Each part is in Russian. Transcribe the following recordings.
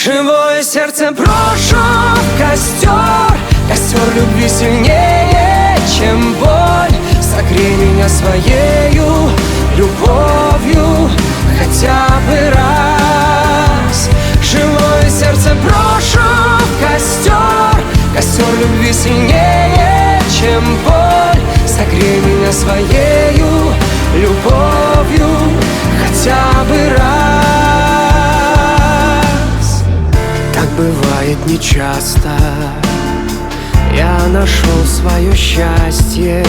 Живое сердце брошу в костер, костер любви сильнее, чем боль. Согрей меня своею любовью хотя бы раз. Живое сердце брошу в костер, костер любви сильнее, чем боль. Согрей меня своею любовью хотя бы раз. Так бывает нечасто, я нашел свое счастье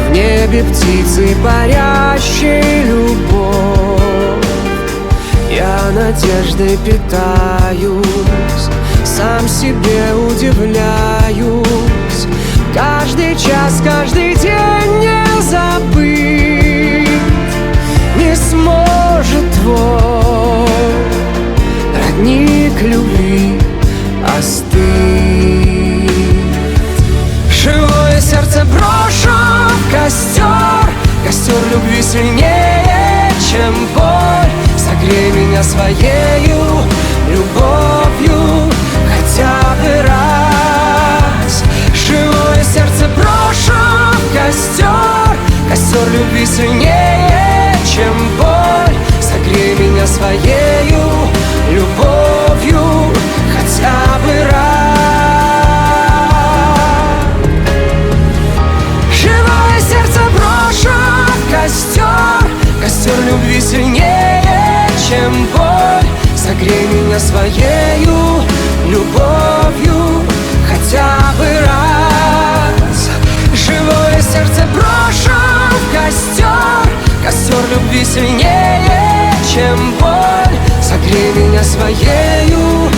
в небе птицы парящей любовь. Я надеждой питаюсь, сам себе удивляюсь. Каждый час, каждый день не забыть не сможет твой родник любви остыть. Живое сердце брошу в костер, костер любви сильнее, чем боль. Согрей меня своею любовью хотя бы раз. Живое сердце брошу в костер, костер любви сильнее, чем боль. Согрей меня своею любовью хотя бы раз. Живое сердце брошу в костер, костер любви сильнее, чем боль. Согрей меня своею любовью хотя бы раз. Живое сердце брошу в костер, костер любви сильнее, чем боль. Согрей меня своею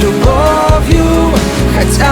любовью хотя